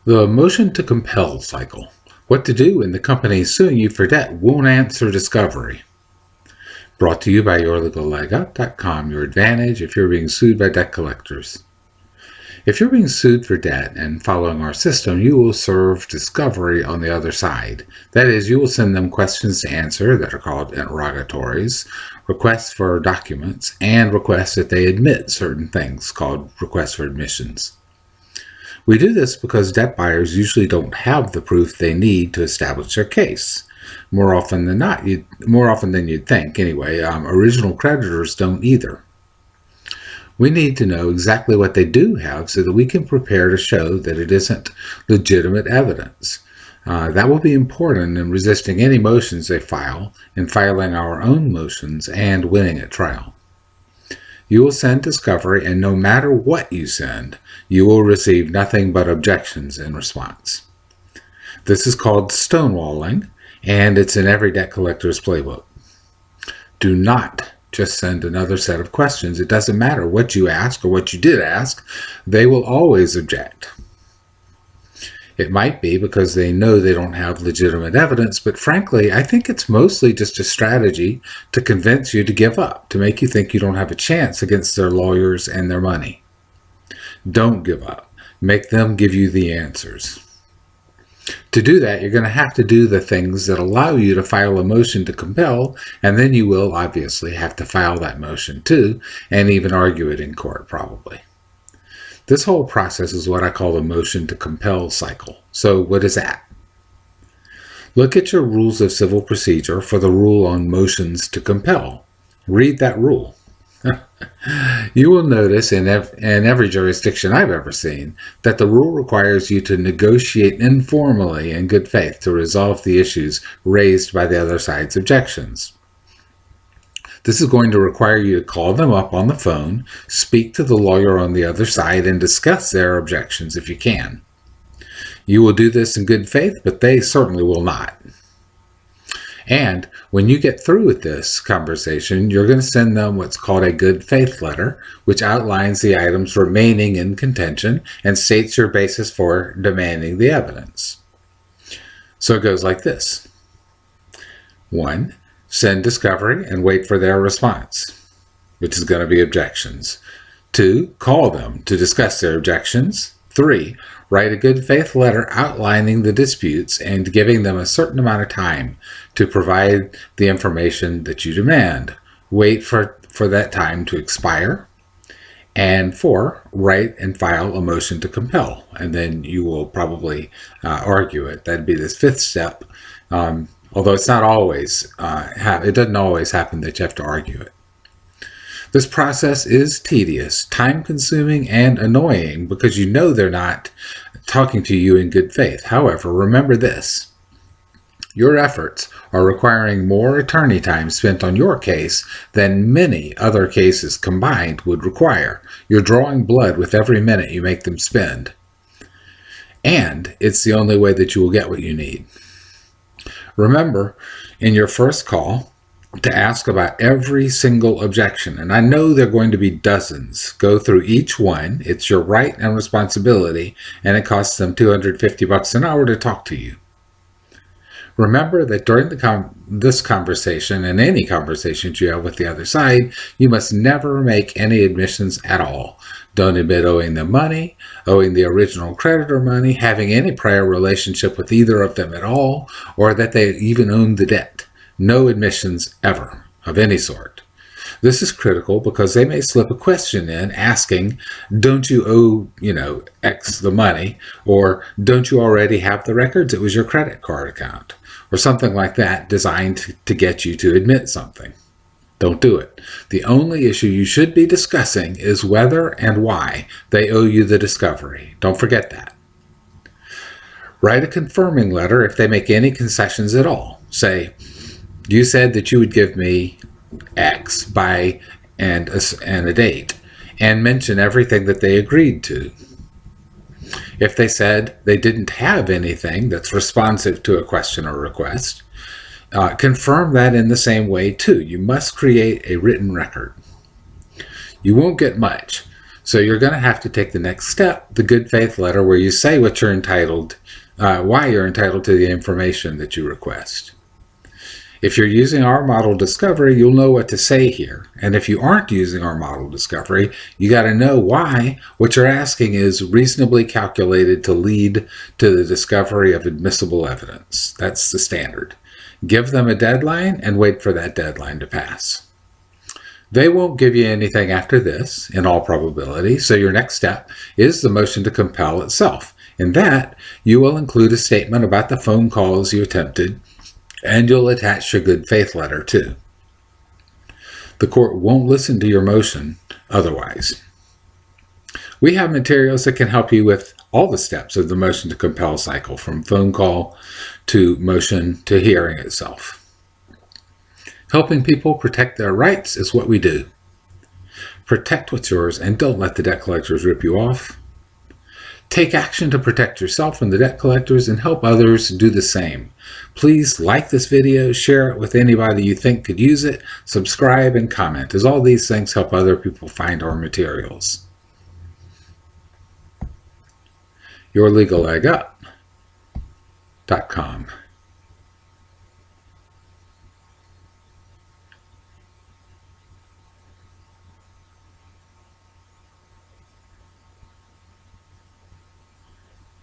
The motion to compel cycle. What to do when the company suing you for debt won't answer discovery. Brought to you by yourlegallegup.com, your advantage if you're being sued by debt collectors. If you're being sued for debt and following our system, you will serve discovery on the other side. That is, you will send them questions to answer that are called interrogatories, requests for documents, and requests that they admit certain things called requests for admissions. We do this because debt buyers usually don't have the proof they need to establish their case. More often than you'd think anyway. Original creditors don't either. We need to know exactly what they do have so that we can prepare to show that it isn't legitimate evidence. That will be important in resisting any motions they file, in filing our own motions, and winning at trial. You will send discovery, and no matter what you send, you will receive nothing but objections in response. This is called stonewalling, and it's in every debt collector's playbook. Do not just send another set of questions. It doesn't matter what you ask or what you did ask. They will always object. It might be because they know they don't have legitimate evidence, but frankly, I think it's mostly just a strategy to convince you to give up, to make you think you don't have a chance against their lawyers and their money. Don't give up. Make them give you the answers. To do that, you're going to have to do the things that allow you to file a motion to compel, and then you will obviously have to file that motion too, and even argue it in court probably. This whole process is what I call the motion to compel cycle. So what is that? Look at your rules of civil procedure for the rule on motions to compel. Read that rule. You will notice in every jurisdiction I've ever seen that the rule requires you to negotiate informally in good faith to resolve the issues raised by the other side's objections. This is going to require you to call them up on the phone, speak to the lawyer on the other side, and discuss their objections if you can. You will do this in good faith, but they certainly will not. And when you get through with this conversation, you're going to send them what's called a good faith letter, which outlines the items remaining in contention and states your basis for demanding the evidence. So it goes like this. 1. Send discovery and wait for their response, which is going to be objections. 2. Call them to discuss their objections. 3. Write a good faith letter outlining the disputes and giving them a certain amount of time to provide the information that you demand. Wait for that time to expire. And 4, write and file a motion to compel. And then you will probably argue it. That'd be this 5th step. Although it's not always, it doesn't always happen that you have to argue it. This process is tedious, time-consuming, and annoying because you know they're not talking to you in good faith. However, remember this. Your efforts are requiring more attorney time spent on your case than many other cases combined would require. You're drawing blood with every minute you make them spend. And it's the only way that you will get what you need. Remember, in your first call, to ask about every single objection. And I know there are going to be dozens. Go through each one. It's your right and responsibility, and it costs them $250 an hour to talk to you. Remember that during this conversation and any conversations you have with the other side, you must never make any admissions at all. Don't admit owing them money, owing the original creditor money, having any prior relationship with either of them at all, or that they even own the debt. No admissions ever, of any sort. This is critical because they may slip a question in asking, don't you owe, X the money, or don't you already have the records? It was your credit card account, or something like that designed to get you to admit something. Don't do it. The only issue you should be discussing is whether and why they owe you the discovery. Don't forget that. Write a confirming letter if they make any concessions at all. Say, you said that you would give me X by and a date, and mention everything that they agreed to. If they said they didn't have anything that's responsive to a question or request, confirm that in the same way too. You must create a written record. You won't get much. So you're going to have to take the next step, the good faith letter, where you say what you're entitled, why you're entitled to the information that you request. If you're using our model discovery, you'll know what to say here. And if you aren't using our model discovery, you got to know why what you're asking is reasonably calculated to lead to the discovery of admissible evidence. That's the standard. Give them a deadline and wait for that deadline to pass. They won't give you anything after this, in all probability, so your next step is the motion to compel itself. In that, you will include a statement about the phone calls you attempted, and you'll attach your good faith letter too. The court won't listen to your motion otherwise. We have materials that can help you with all the steps of the motion to compel cycle, from phone call to motion to hearing itself. Helping people protect their rights is what we do. Protect what's yours and don't let the debt collectors rip you off. Take action to protect yourself from the debt collectors and help others do the same. Please like this video, share it with anybody you think could use it, subscribe, and comment, as all these things help other people find our materials. YourLegalLegUp.com